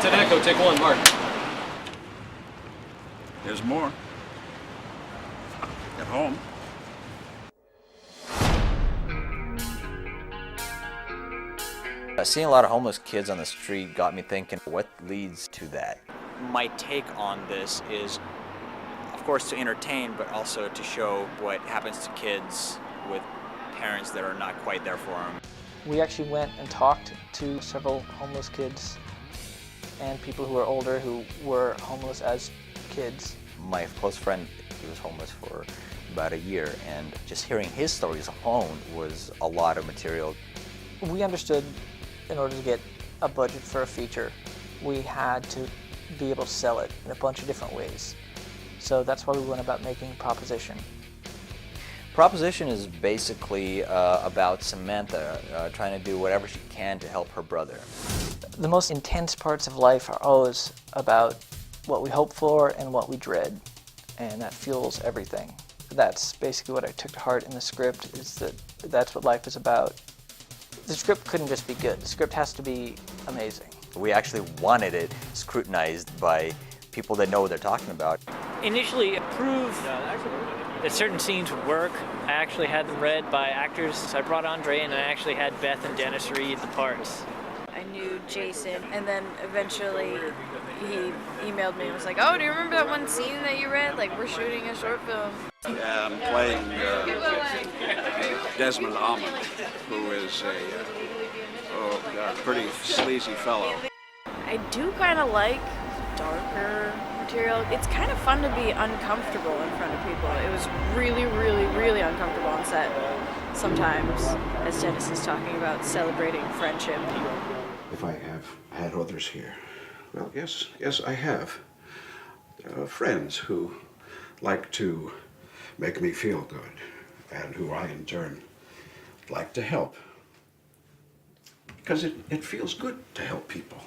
10 Echo, take 1, Mark. There's more. At home. Seeing a lot of homeless kids on the street got me thinking, what leads to that? My take on this is, of course, to entertain, but also to show what happens to kids with parents that are not quite there for them. We actually went and talked to several homeless kids and people who are older who were homeless as kids. My close friend, he was homeless for about a year, and just hearing his stories alone was a lot of material. We understood in order to get a budget for a feature, we had to be able to sell it in a bunch of different ways. So that's why we went about making Proposition. Proposition is basically about Samantha trying to do whatever she can to help her brother. The most intense parts of life are always about what we hope for and what we dread, and that fuels everything. That's basically what I took to heart in the script, is that that's what life is about. The script couldn't just be good, the script has to be amazing. We actually wanted it scrutinized by people that know what they're talking about. Initially approved that certain scenes would work. I actually had them read by actors. So I brought Andre and I actually had Beth and Dennis read the parts. I knew Jason, and then eventually he emailed me and was like, "Oh, do you remember that one scene that you read? Like, we're shooting a short film." I'm playing Desmond Almond, who is a pretty sleazy fellow. I do kind of like darker material. It's kind of fun to be uncomfortable in front of people. It was really, really, really uncomfortable on set sometimes, as Dennis is talking about celebrating friendship. If I have had others here, well, yes, I have. Friends who like to make me feel good, and who I, in turn, like to help. Because it feels good to help people.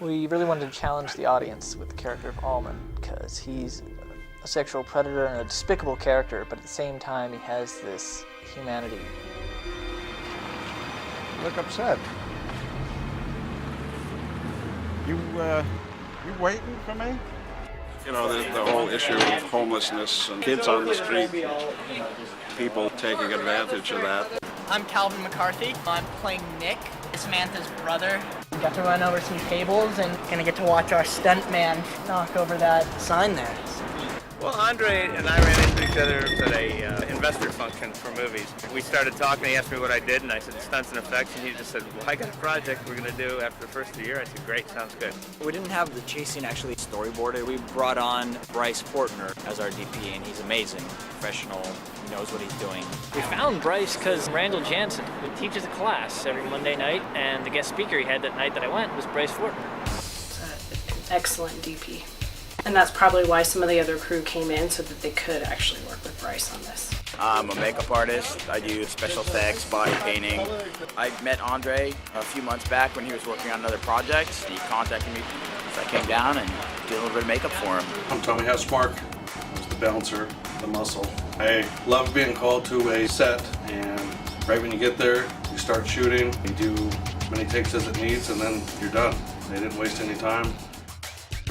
We really wanted to challenge the audience with the character of Allman, because he's a sexual predator and a despicable character, but at the same time he has this humanity. You look upset. You waiting for me? You know, the whole issue of homelessness and kids on the street, people taking advantage of that. I'm Calvin McCarthy. I'm playing Nick, Samantha's brother. We got to run over some tables and gonna get to watch our stuntman knock over that sign there. Well, Andre and I ran into each other at a investor function for movies. We started talking, he asked me what I did, and I said stunts and effects, and he just said, well, I got a project we're going to do after the first of the year. I said, great, sounds good. We didn't have the chase scene actually storyboarded. We brought on Bryce Fortner as our DP, and he's amazing, professional, he knows what he's doing. We found Bryce because Randall Jansen, who teaches a class every Monday night, and the guest speaker he had that night that I went was Bryce Fortner. Excellent DP. And that's probably why some of the other crew came in, so that they could actually work with Bryce on this. I'm a makeup artist. I do special effects, body painting. I met Andre a few months back when he was working on another project. He contacted me, so I came down and did a little bit of makeup for him. I'm Tommy Hesmark. I was the bouncer, the muscle. I love being called to a set, and right when you get there, you start shooting. You do as many takes as it needs, and then you're done. They didn't waste any time.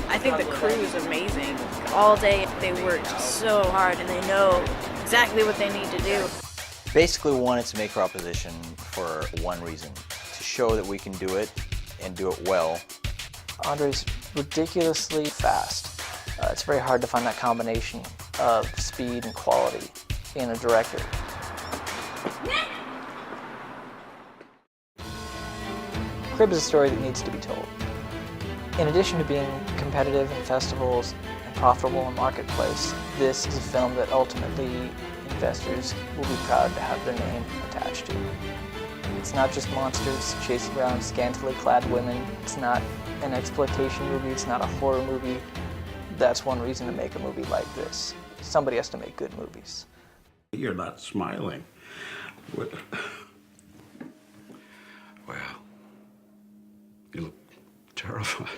I think the crew is amazing. All day they worked so hard and they know exactly what they need to do. Basically, we wanted to make Proposition for one reason, to show that we can do it and do it well. Andre's ridiculously fast. It's very hard to find that combination of speed and quality in a director. Crib is a story that needs to be told. In addition to being competitive in festivals and profitable in the marketplace, this is a film that ultimately investors will be proud to have their name attached to. It's not just monsters chasing around scantily clad women. It's not an exploitation movie. It's not a horror movie. That's one reason to make a movie like this. Somebody has to make good movies. You're not smiling. Well, you look terrified.